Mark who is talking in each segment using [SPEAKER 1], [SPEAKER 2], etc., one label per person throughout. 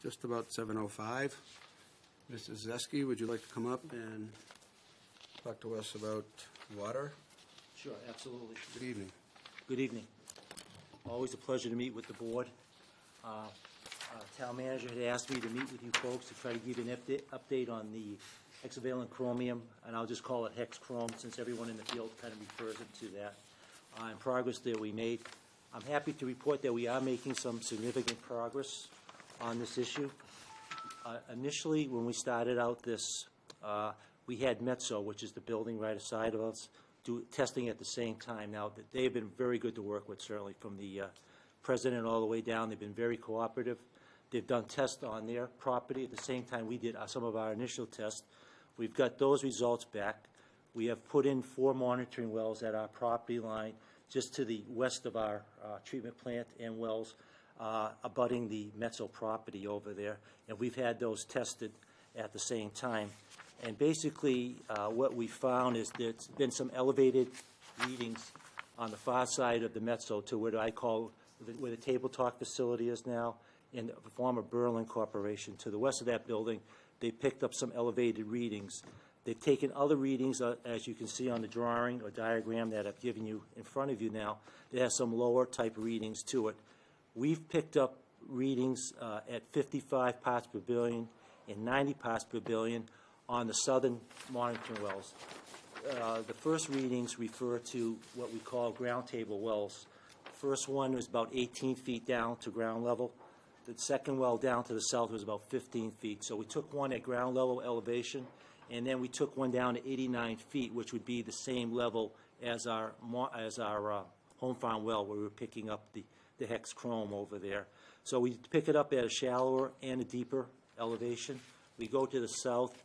[SPEAKER 1] Just about 7:05. Mrs. Zeski, would you like to come up and talk to us about water?
[SPEAKER 2] Sure, absolutely.
[SPEAKER 1] Good evening.
[SPEAKER 2] Good evening. Always a pleasure to meet with the board. Town manager had asked me to meet with you folks to try to give you an update on the hexavalent chromium, and I'll just call it hex chrome since everyone in the field kind of refers it to that, and progress that we made. I'm happy to report that we are making some significant progress on this issue. Initially, when we started out this, we had Metso, which is the building right aside of us, do testing at the same time. Now, they've been very good to work with, certainly from the president all the way down. They've been very cooperative. They've done tests on their property at the same time we did some of our initial tests. We've got those results back. We have put in 4 monitoring wells at our property line just to the west of our treatment plant and wells abutting the Metso property over there. And we've had those tested at the same time. And basically what we found is there's been some elevated readings on the far side of the Metso to what I call where the table talk facility is now, in the former Berlin Corporation. To the west of that building, they picked up some elevated readings. They've taken other readings, as you can see on the drawing or diagram that I've given you in front of you now, that has some lower type readings to it. We've picked up readings at 55 parts per billion and 90 parts per billion on the southern monitoring wells. The first readings refer to what we call ground table wells. The first one was about 18 feet down to ground level. The second well down to the south was about 15 feet. So we took one at ground level elevation, and then we took one down to 89 feet, which would be the same level as our home farm well, where we were picking up the hex chrome over there. So we pick it up at a shallower and a deeper elevation. We go to the south,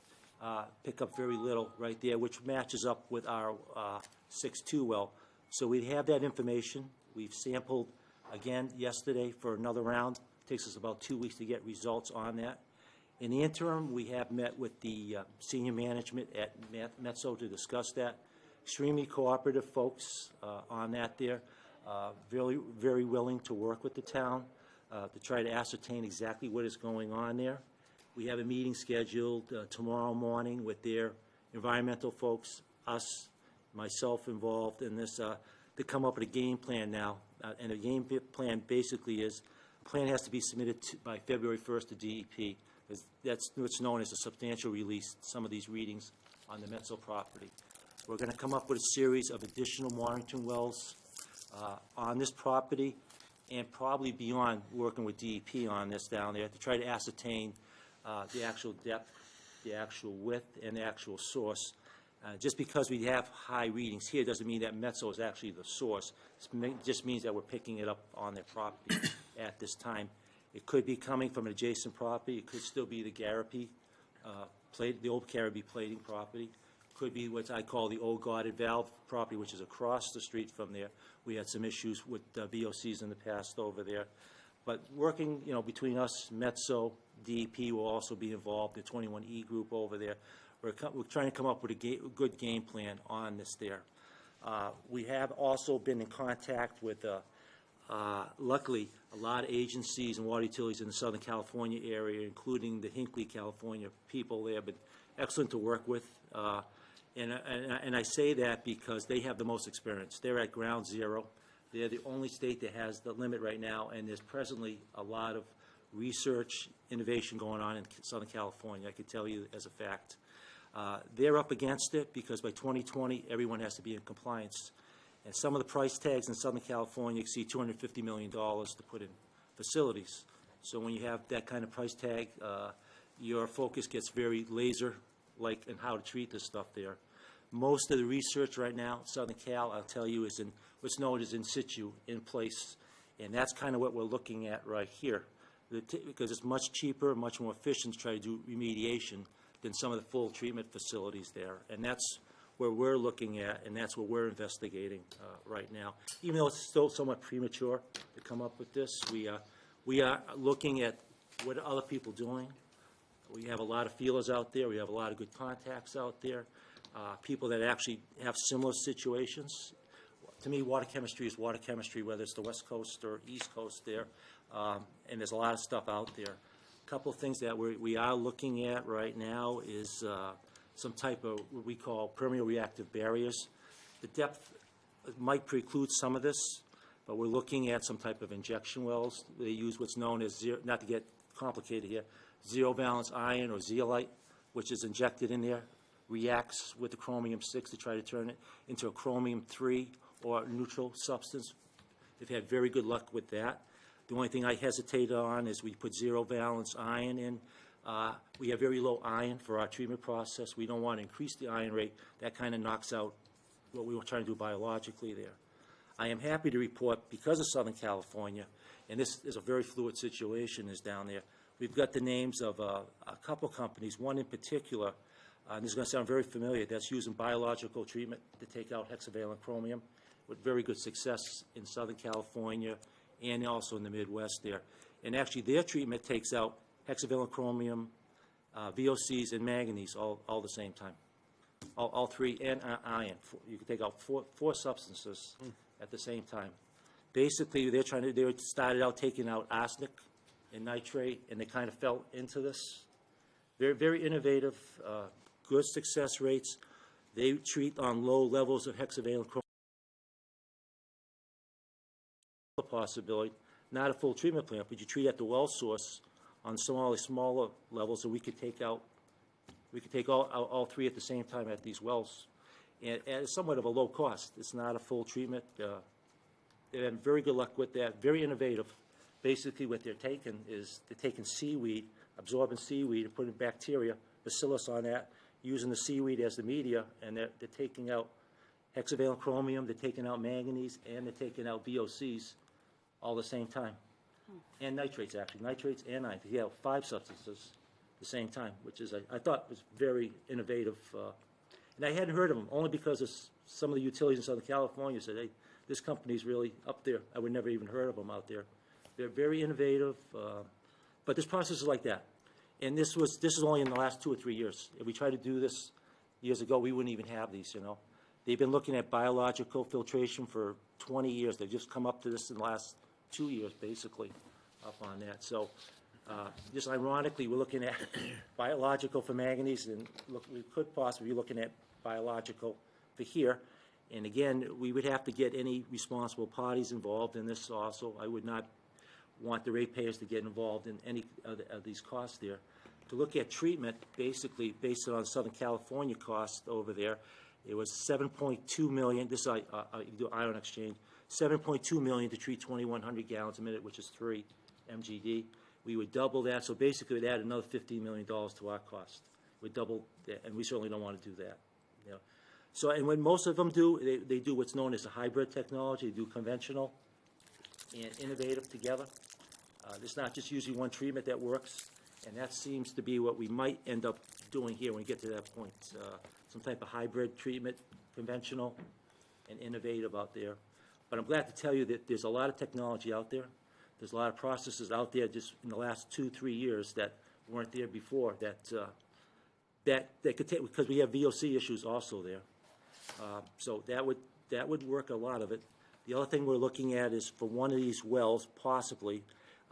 [SPEAKER 2] pick up very little right there, which matches up with our 6-2 well. So we have that information. We've sampled again yesterday for another round. It takes us about 2 weeks to get results on that. In the interim, we have met with the senior management at Metso to discuss that. Extremely cooperative folks on that there. Very, very willing to work with the town to try to ascertain exactly what is going on there. We have a meeting scheduled tomorrow morning with their environmental folks, us, myself involved in this, to come up with a game plan now. And the game plan basically is, a plan has to be submitted by February 1st to DEP. That's what's known as a substantial release, some of these readings on the Metso property. We're going to come up with a series of additional monitoring wells on this property and probably beyond, working with DEP on this down there to try to ascertain the actual depth, the actual width, and the actual source. Just because we have high readings here doesn't mean that Metso is actually the source. It just means that we're picking it up on their property at this time. It could be coming from an adjacent property. It could still be the Garapi, the old Garapi plating property. Could be what I call the old guarded valve property, which is across the street from there. We had some issues with VOCs in the past over there. But working, between us, Metso, DEP will also be involved, the 21E group over there. We're trying to come up with a good game plan on this there. We have also been in contact with, luckily, a lot of agencies and water utilities in the Southern California area, including the Hinckley, California people. They have been excellent to work with. And I say that because they have the most experience. They're at ground zero. They're the only state that has the limit right now, and there's presently a lot of research, innovation going on in Southern California, I can tell you as a fact. They're up against it because by 2020, everyone has to be in compliance. And some of the price tags in Southern California exceed $250 million to put in facilities. So when you have that kind of price tag, your focus gets very laser-like in how to treat this stuff there. Most of the research right now, Southern Cal, I'll tell you, is in what's known as in situ, in place. And that's kind of what we're looking at right here. Because it's much cheaper, much more efficient to try to do remediation than some of the full treatment facilities there. And that's where we're looking at, and that's what we're investigating right now. Even though it's still somewhat premature to come up with this, we are looking at what are other people doing. We have a lot of feelers out there. We have a lot of good contacts out there, people that actually have similar situations. To me, water chemistry is water chemistry, whether it's the West Coast or East Coast there. and there's a lot of stuff out there. A couple of things that we are looking at right now is some type of what we call permeable reactive barriers. The depth might preclude some of this, but we're looking at some type of injection wells. They use what's known as, not to get complicated here, zero valence iron or zeolite, which is injected in there, reacts with the chromium-6 to try to turn it into a chromium-3 or neutral substance. They've had very good luck with that. The only thing I hesitate on is we put zero valence iron in. We have very low iron for our treatment process. We don't want to increase the iron rate. That kind of knocks out what we were trying to do biologically there. I am happy to report, because of Southern California, and this is a very fluid situation is down there, we've got the names of a couple companies, one in particular, and this is going to sound very familiar, that's using biological treatment to take out hexavalent chromium with very good success in Southern California and also in the Midwest there. And actually their treatment takes out hexavalent chromium, VOCs, and manganese all the same time. All three, and iron. You can take out four substances at the same time. Basically, they started out taking out arsenic and nitrate, and they kind of fell into this. Very, very innovative, good success rates. They treat on low levels of hexavalent chromium. Possibility, not a full treatment plant, but you treat at the well source on smaller levels, so we could take out, all three at the same time at these wells, and at somewhat of a low cost. It's not a full treatment. They've had very good luck with that. Very innovative. Basically, what they're taking is they're taking seaweed, absorbent seaweed, and putting bacteria, bacillus on that, using the seaweed as the media, and they're taking out hexavalent chromium, they're taking out manganese, and they're taking out VOCs all the same time. And nitrates, actually. Nitrates and iron. You have 5 substances at the same time, which is, I thought was very innovative. And I hadn't heard of them, only because of some of the utilities in Southern California said, hey, this company's really up there. I would never even heard of them out there. They're very innovative, but this process is like that. And this is only in the last 2 or 3 years. If we tried to do this years ago, we wouldn't even have these, you know. They've been looking at biological filtration for 20 years. They've just come up to this in the last 2 years, basically, up on that. So just ironically, we're looking at biological for manganese, and we could possibly be looking at biological for here. And again, we would have to get any responsible parties involved in this also. I would not want the ratepayers to get involved in any of these costs there. To look at treatment, basically, based on Southern California cost over there, it was $7.2 million. This I do ion exchange. $7.2 million to treat 2,100 gallons a minute, which is 3 mgd. We would double that, so basically we'd add another $15 million to our cost. We'd double that, and we certainly don't want to do that. You know. So, and when most of them do, they do what's known as a hybrid technology. They do conventional and innovative together. It's not just usually one treatment that works, and that seems to be what we might end up doing here when we get to that point. Some type of hybrid treatment, conventional and innovative out there. But I'm glad to tell you that there's a lot of technology out there. There's a lot of processes out there just in the last 2-3 years that weren't there before that could take, because we have VOC issues also there. So that would work a lot of it. The other thing we're looking at is for one of these wells, possibly,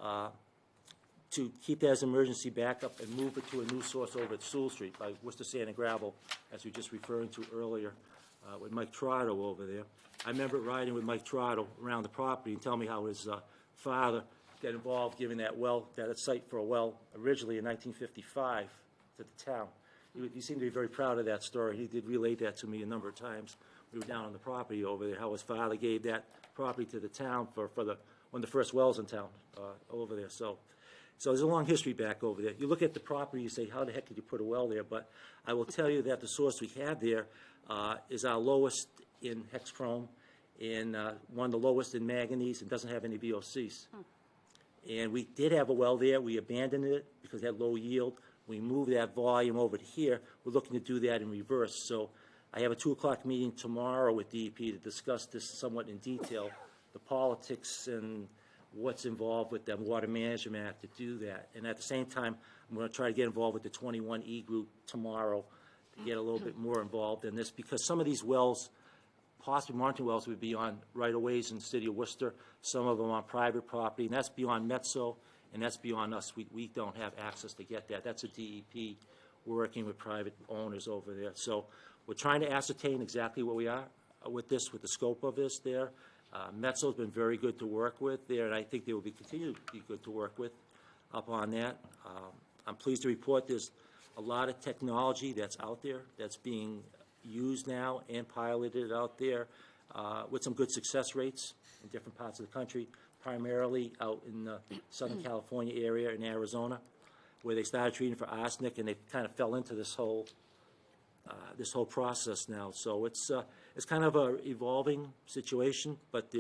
[SPEAKER 2] to keep that as emergency backup and move it to a new source over at Sewell Street by Worcester Sand and Gravel, as we were just referring to earlier with Mike Trotto over there. I remember riding with Mike Trotto around the property and telling me how his father got involved giving that well, that site for a well, originally in 1955 to the town. He seemed to be very proud of that story. He did relate that to me a number of times. We were down on the property over there, how his father gave that property to the town for one of the first wells in town over there. So there's a long history back over there. You look at the property, you say, how the heck did you put a well there? But I will tell you that the source we had there is our lowest in hex chrome and one of the lowest in manganese and doesn't have any VOCs. And we did have a well there. We abandoned it because it had low yield. We moved that volume over to here. We're looking to do that in reverse. So I have a 2 o'clock meeting tomorrow with DEP to discuss this somewhat in detail, the politics and what's involved with the Water Management Act to do that. And at the same time, I'm going to try to get involved with the 21E group tomorrow to get a little bit more involved in this, because some of these wells, possibly monitoring wells, would be on right-of-ways in the city of Worcester, some of them on private property, and that's beyond Metso and that's beyond us. We don't have access to get that. That's a DEP working with private owners over there. So we're trying to ascertain exactly what we are with this, with the scope of this there. Metzo's been very good to work with there, and I think they will continue to be good to work with up on that. I'm pleased to report there's a lot of technology that's out there that's being used now and piloted out there with some good success rates in different parts of the country, primarily out in the Southern California area in Arizona, where they started treating for arsenic, and they kind of fell into this whole process now. So it's kind of a evolving situation, but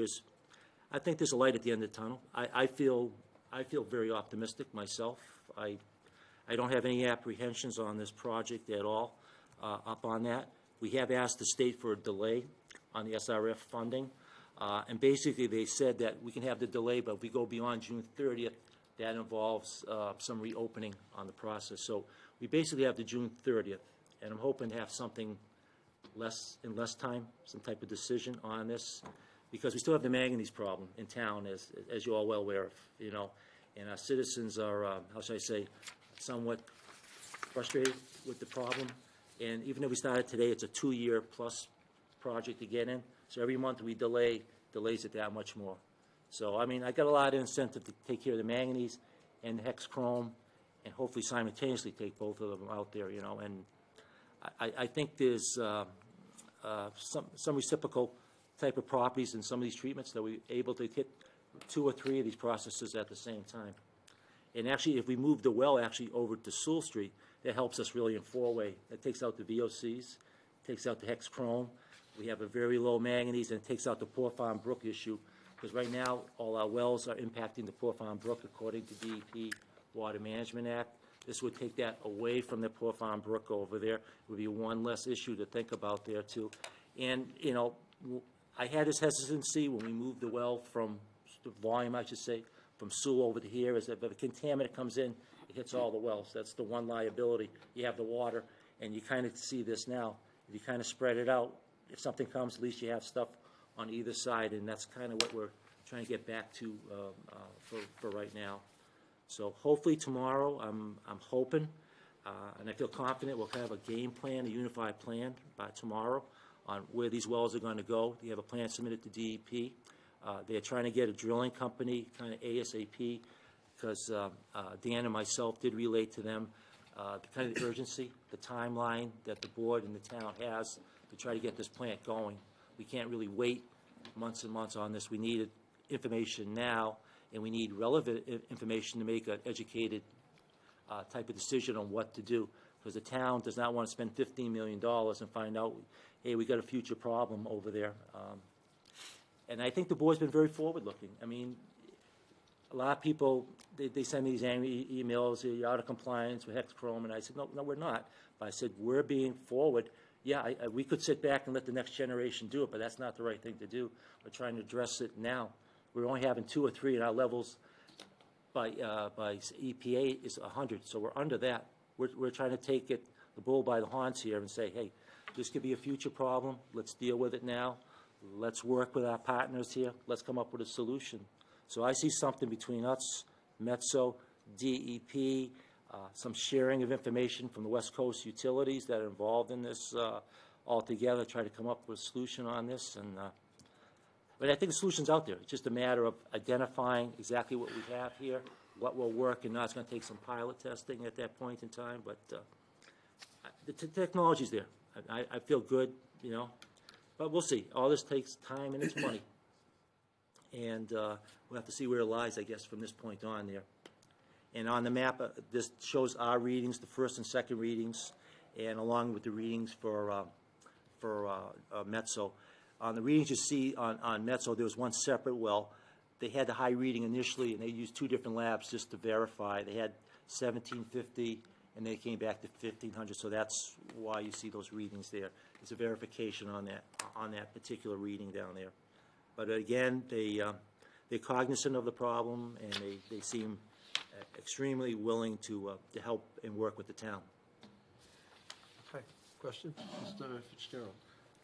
[SPEAKER 2] I think there's a light at the end of the tunnel. I feel very optimistic myself. I don't have any apprehensions on this project at all up on that. We have asked the state for a delay on the SRF funding, and basically they said that we can have the delay, but if we go beyond June 30th, that involves some reopening on the process. So we basically have the June 30th, and I'm hoping to have something in less time, some type of decision on this, because we still have the manganese problem in town, as you're all well aware of, you know, and our citizens are, how should I say, somewhat frustrated with the problem. And even if we started today, it's a 2-year plus project to get in. So every month we delays it that much more. So, I mean, I got a lot of incentive to take care of the manganese and the hex chrome, and hopefully simultaneously take both of them out there, you know. And I think there's some reciprocal type of properties in some of these treatments that we're able to hit 2 or 3 of these processes at the same time. And actually, if we move the well actually over to Sewell Street, that helps us really in 4-way. That takes out the VOCs, takes out the hex chrome. We have a very low manganese, and it takes out the Poor Farm Brook issue, because right now all our wells are impacting the Poor Farm Brook according to DEP Water Management Act. This would take that away from the Poor Farm Brook over there. It would be one less issue to think about there too. And, you know, I had this hesitancy when we moved the well from the volume, I should say, from Sewell over to here, is that if a contaminant comes in, it hits all the wells. That's the one liability. You have the water, and you kind of see this now. If you kind of spread it out, if something comes, at least you have stuff on either side, and that's kind of what we're trying to get back to for right now. So hopefully tomorrow, I'm hoping, and I feel confident we'll have a game plan, a unified plan by tomorrow on where these wells are going to go. You have a plan submitted to DEP. They're trying to get a drilling company kind of ASAP, because Dan and myself did relate to them the kind of the urgency, the timeline that the board and the town has to try to get this plant going. We can't really wait months and months on this. We need information now, and we need relevant information to make an educated type of decision on what to do, because the town does not want to spend $15 million and find out, hey, we got a future problem over there. And I think the board's been very forward-looking. I mean, a lot of people, they send me these angry emails, you're out of compliance with hex chrome, and I said, no, we're not. But I said, we're being forward. Yeah, we could sit back and let the next generation do it, but that's not the right thing to do. We're trying to address it now. We're only having 2 or 3, and our levels by EPA is 100, so we're under that. We're trying to take the bull by the horns here and say, hey, this could be a future problem. Let's deal with it now. Let's work with our partners here. Let's come up with a solution. So I see something between us, Metso, DEP, some sharing of information from the West Coast utilities that are involved in this all together, try to come up with a solution on this. And but I think the solution's out there. It's just a matter of identifying exactly what we have here, what will work, and now it's going to take some pilot testing at that point in time. But the technology's there. I feel good, you know. But we'll see. All this takes time and it's money. And we'll have to see where it lies, I guess, from this point on there. And on the map, this shows our readings, the first and second readings, and along with the readings for Metso. On the readings you see on Metso, there was one separate well. They had the high reading initially, and they used 2 different labs just to verify. They had 1750, and they came back to 1500, so that's why you see those readings there. It's a verification on that particular reading down there. But again, they're cognizant of the problem, and they seem extremely willing to help and work with the town.
[SPEAKER 1] Okay, question? Mr. Fitzgerald.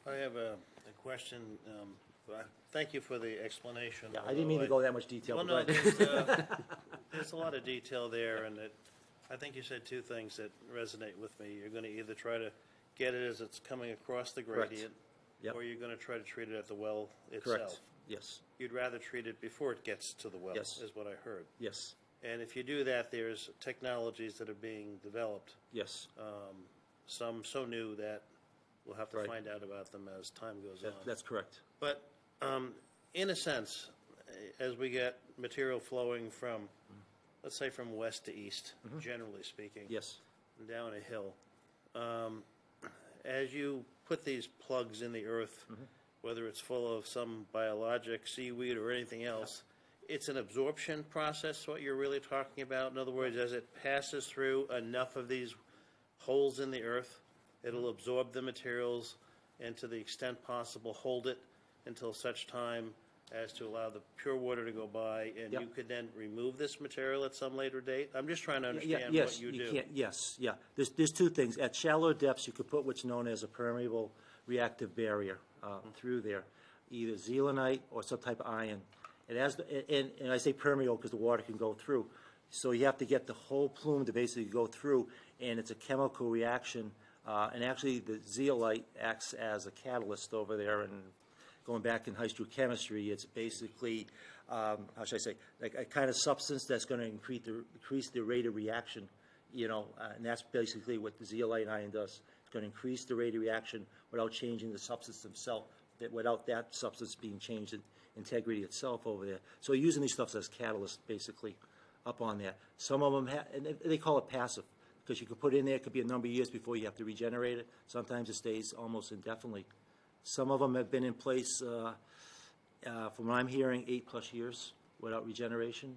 [SPEAKER 3] I have a question. Thank you for the explanation.
[SPEAKER 2] Yeah, I didn't mean to go that much detail.
[SPEAKER 3] Well,
[SPEAKER 2] but
[SPEAKER 3] no,
[SPEAKER 2] go ahead.
[SPEAKER 3] there's a lot of detail there, and I think you said two things that resonate with me. You're going to either try to get it as it's coming across the
[SPEAKER 2] Correct.
[SPEAKER 3] gradient,
[SPEAKER 2] Yep.
[SPEAKER 3] or you're going to try to treat it at the well itself.
[SPEAKER 2] Correct, yes,
[SPEAKER 3] You'd rather treat it before it gets to the well,
[SPEAKER 2] Yes.
[SPEAKER 3] is what I heard.
[SPEAKER 2] yes,
[SPEAKER 3] And if you do that, there's technologies that are being developed,
[SPEAKER 2] yes,
[SPEAKER 3] some so new that we'll have to
[SPEAKER 2] Right.
[SPEAKER 3] find out about them as time goes on.
[SPEAKER 2] that's correct.
[SPEAKER 3] But in a sense, as we get material flowing from, let's say from west to east, generally speaking,
[SPEAKER 2] Yes,
[SPEAKER 3] down a hill, as you put these plugs in the earth, whether it's full of some biologic seaweed or anything else, it's an absorption process, what you're really talking about? In other words, as it passes through enough of these holes in the earth, it'll absorb the materials and to the extent possible, hold it until such time as to allow the pure water to go by, and
[SPEAKER 2] Yep.
[SPEAKER 3] you could then remove this material at some later date? I'm just trying to understand
[SPEAKER 2] yes,
[SPEAKER 3] what you do.
[SPEAKER 2] can't, yes, yeah. There's two things. At shallower depths, you could put what's known as a permeable reactive barrier through there, either zeolinite or some type of iron. And I say permeable because the water can go through. So you have to get the whole plume to basically go through, and it's a chemical reaction. And actually, the zeolite acts as a catalyst over there. And going back in high school chemistry, it's basically, how should I say, like a kind of substance that's going to increase the rate of reaction, and that's basically what the zeolite ion does. It's going to increase the rate of reaction without changing the substance itself, without that substance being changed in integrity itself over there. So using these stuffs as catalysts, basically, up on there. Some of them and they call it passive, because you could put it in there, it could be a number of years before you have to regenerate it. Sometimes it stays almost indefinitely. Some of them have been in place, from what I'm hearing, 8+ years without regeneration.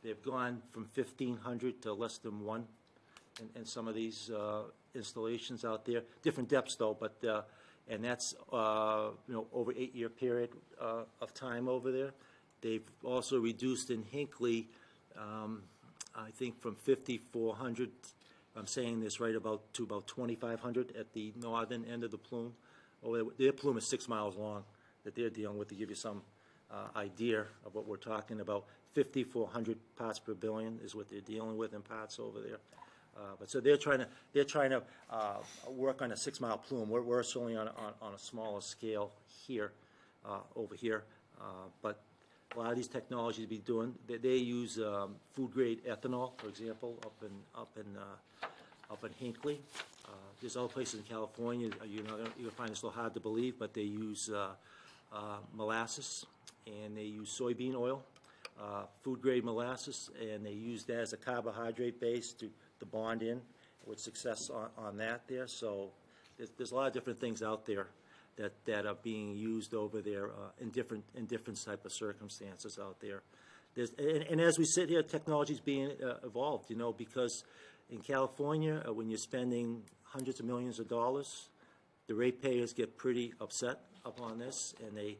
[SPEAKER 2] They've gone from 1,500 to less than 1 in some of these installations out there. Different depths, though, but and that's over 8-year period of time over there. They've also reduced in Hinckley, I think from 5,400. I'm saying this right, to about 2,500 at the northern end of the plume. Their plume is 6 miles long that they're dealing with, to give you some idea of what we're talking about. 5,400 parts per billion is what they're dealing with in parts over there. But so they're trying to work on a 6-mile plume. We're only on a smaller scale here, over here. But a lot of these technologies be doing. They use food grade ethanol, for example, up in Hinckley. There's other places in California. You'll find this a little hard to believe, but they use molasses, and they use soybean oil, food grade molasses, and they use that as a carbohydrate base to bond in with success on that there. So there's a lot of different things out there that are being used over there in different type of circumstances out there. And as we sit here, technology is being evolved, because in California, when you're spending hundreds of millions of dollars, the ratepayers get pretty upset upon this, and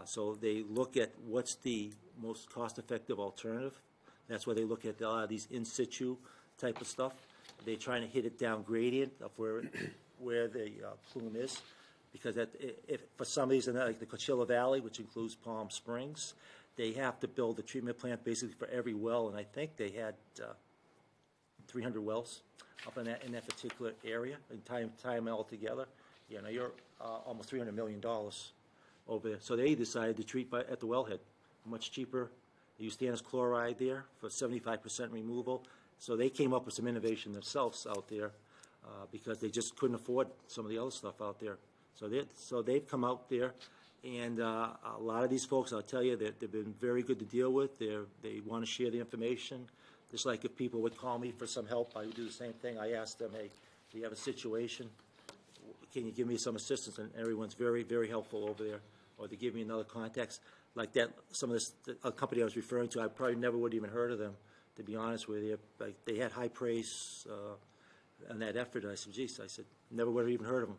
[SPEAKER 2] so they look at what's the most cost-effective alternative. That's why they look at a lot of these in situ type of stuff. They're trying to hit it down gradient of where the plume is, because if for some reason, like the Coachella Valley, which includes Palm Springs, they have to build a treatment plant basically for every well, and I think they had 300 wells up in that particular area, and time altogether. You're almost $300 million over there. So they decided to treat at the wellhead, much cheaper. They use stannous chloride there for 75% removal. So they came up with some innovation themselves out there because they just couldn't afford some of the other stuff out there. So they've come out there, and a lot of these folks, I'll tell you, they've been very good to deal with. They want to share the information. Just like if people would call me for some help, I would do the same thing. I ask them, hey, do you have a situation? Can you give me some assistance? And everyone's very, very helpful over there. Or they give me another context. Like that, some of this, a company I was referring to, I probably never would have even heard of them, to be honest with you. Like, they had high praise on that effort. I said, geez, never would have even heard of them.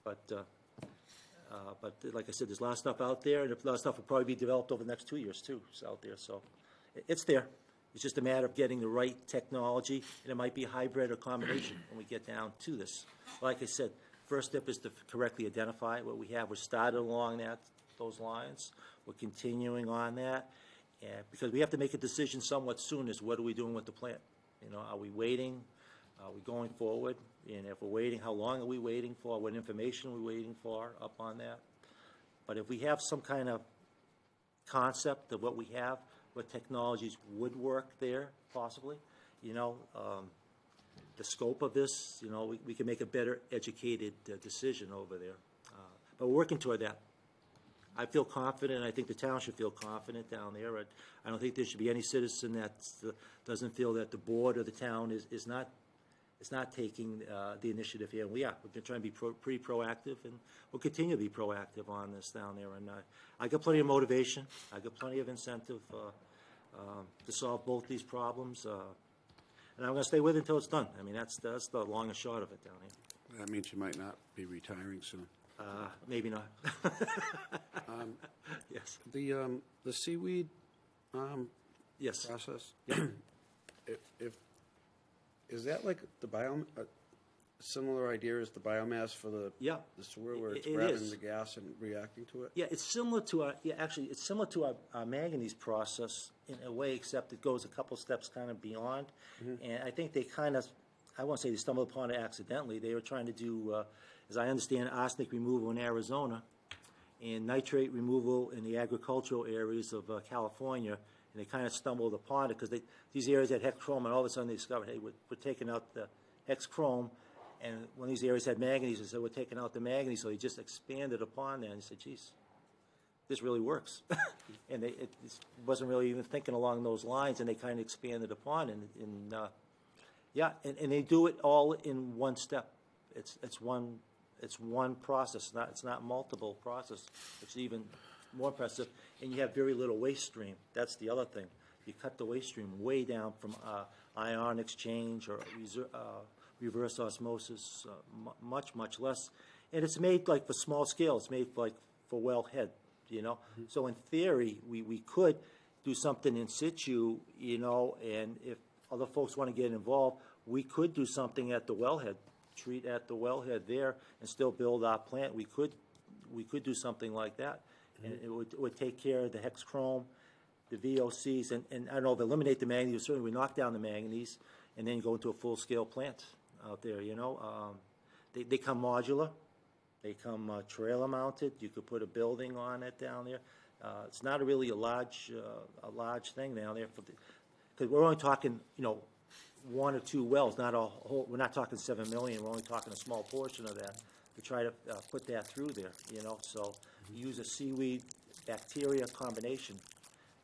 [SPEAKER 2] But like I said, there's a lot of stuff out there, and a lot of stuff will probably be developed over the next 2 years, too, out there. So it's there. It's just a matter of getting the right technology, and it might be a hybrid or combination when we get down to this. Like I said, first step is to correctly identify what we have. We're started along that those lines. We're continuing on that, and because we have to make a decision somewhat soon as what are we doing with the plant? You know, are we waiting? Are we going forward? And if we're waiting, how long are we waiting for? What information are we waiting for up on that? But if we have some kind of concept of what we have, what technologies would work there, possibly, you know, the scope of this, you know, we can make a better educated decision over there. But we're working toward that. I feel confident, I think the town should feel confident down there. I don't think there should be any citizen that doesn't feel that the board or the town is not taking the initiative here. And we are. We've been trying to be pretty proactive, and we'll continue to be proactive on this down there. And I got plenty of motivation. I got plenty of incentive to solve both these problems. And I'm going to stay with it until it's done. I mean, that's the long and short of it down here.
[SPEAKER 1] That means you might not be retiring soon.
[SPEAKER 2] Maybe not. Yes.
[SPEAKER 1] The seaweed
[SPEAKER 2] Yes.
[SPEAKER 1] process,
[SPEAKER 2] Yeah.
[SPEAKER 1] is that like the similar idea as the biomass for the
[SPEAKER 2] Yeah.
[SPEAKER 1] the sewer, where it's
[SPEAKER 2] It
[SPEAKER 1] grabbing
[SPEAKER 2] is.
[SPEAKER 1] the gas and reacting to it?
[SPEAKER 2] Yeah, it's similar to it's similar to our manganese process in a way, except it goes a couple steps kind of beyond. And I think they kind of, I won't say they stumbled upon it accidentally. They were trying to do, as I understand, arsenic removal in Arizona and nitrate removal in the agricultural areas of California. And they kind of stumbled upon it because these areas had hex chrome, and all of a sudden they discovered, hey, we're taking out the hex chrome. And when these areas had manganese, they said, we're taking out the manganese. So they just expanded upon that and said, geez, this really works. And it wasn't really even thinking along those lines, and they kind of expanded upon it. And they do it all in one step. It's one process. It's not multiple process. It's even more impressive. And you have very little waste stream. That's the other thing. You cut the waste stream way down from ion exchange or reverse osmosis, much less. And it's made like for small scale. It's made like for wellhead, you know. So in theory, we could do something in situ, you know, and if other folks want to get involved, we could do something at the wellhead, treat at the wellhead there, and still build our plant. We could do something like that, and it would take care of the hex chrome, the VOCs, and I don't know if eliminate the manganese. Certainly, we knock down the manganese, and then go into a full-scale plant out there. You know, they come modular, they come trailer mounted. You could put a building on it down there. It's not really a large thing down there because we're only talking, you know, 1 or 2 wells, not a whole. We're not talking 7 million. We're only talking a small portion of that to try to put that through there. You know, so you use a seaweed bacteria combination.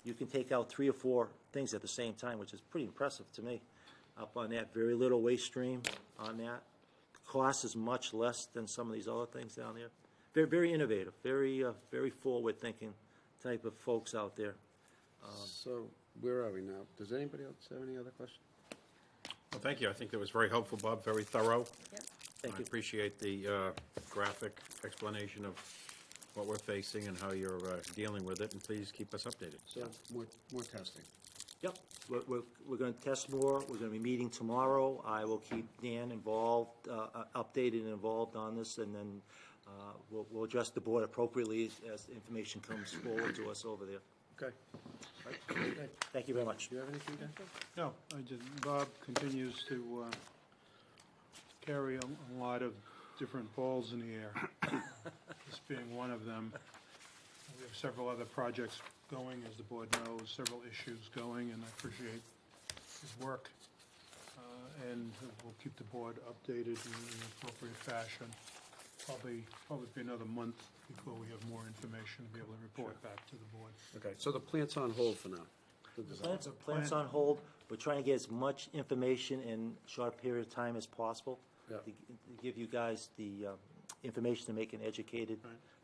[SPEAKER 2] You can take out 3 or 4 things at the same time, which is pretty impressive to me. Up on that, very little waste stream on that. The cost is much less than some of these other things down there. Very, very innovative, very forward-thinking type of folks out there.
[SPEAKER 1] So where are we now? Does anybody else have any other questions?
[SPEAKER 4] Well, thank you. I think that was very helpful, Bob, very thorough.
[SPEAKER 2] Thank
[SPEAKER 4] I
[SPEAKER 2] you.
[SPEAKER 4] appreciate the graphic explanation of what we're facing and how you're dealing with it, and please keep us updated.
[SPEAKER 1] So more testing.
[SPEAKER 2] Yep, we're going to test more. We're going to be meeting tomorrow. I will keep Dan involved, updated and involved on this, and then we'll address the board appropriately as the information comes forward to us over there.
[SPEAKER 1] Okay.
[SPEAKER 2] Thank you very much.
[SPEAKER 1] Do you have anything, Dan?
[SPEAKER 5] No, I didn't. Bob continues to carry a lot of different balls in the air, this being one of them. We have several other projects going, as the board knows, several issues going, and I appreciate his work. And we'll keep the board updated in an appropriate fashion. Probably be another month before we have more information to be able to report back to the board.
[SPEAKER 1] Okay, so the plant's on hold for now.
[SPEAKER 2] Plant's on hold. We're trying to get as much information in a short period of time as possible
[SPEAKER 1] Yeah.
[SPEAKER 2] to give you guys the information to make an educated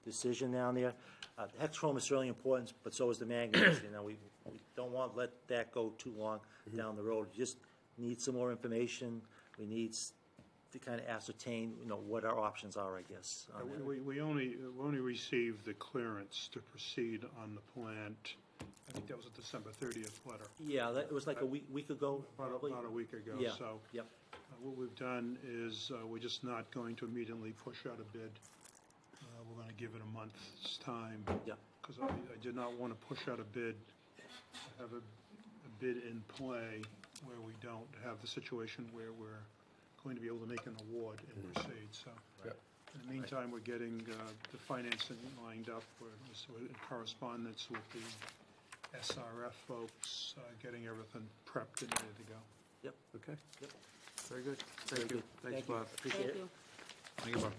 [SPEAKER 2] decision down there. The hex chrome is certainly important, but so is the manganese. You know, we don't want to let that go too long down the road. We just need some more information. We need to kind of ascertain, you know, what our options are, I guess. on that.
[SPEAKER 5] We only received the clearance to proceed on the plant. I think that was a December 30th letter.
[SPEAKER 2] Yeah, it was like a week ago, probably.
[SPEAKER 5] About a week ago.
[SPEAKER 2] Yeah,
[SPEAKER 5] So
[SPEAKER 2] yep.
[SPEAKER 5] what we've done is we're just not going to immediately push out a bid. We're we're going to give it a month's time.
[SPEAKER 2] Yeah.
[SPEAKER 5] Because I did not want to push out a bid, have a bid in play where we don't have the situation where we're going to be able to make an award and proceed, so.
[SPEAKER 1] Yep.
[SPEAKER 5] In the meantime, we're getting the financing lined up, we're in correspondence with the SRF folks, getting everything prepped and ready to go.
[SPEAKER 2] Yep.
[SPEAKER 1] Okay,
[SPEAKER 2] Yep.
[SPEAKER 1] very good.
[SPEAKER 2] Very
[SPEAKER 1] Thank you.
[SPEAKER 2] good.
[SPEAKER 1] Thanks,
[SPEAKER 2] Thank you.
[SPEAKER 1] Bob.
[SPEAKER 2] Appreciate it.
[SPEAKER 6] Thank you.
[SPEAKER 4] Thank you, Bob.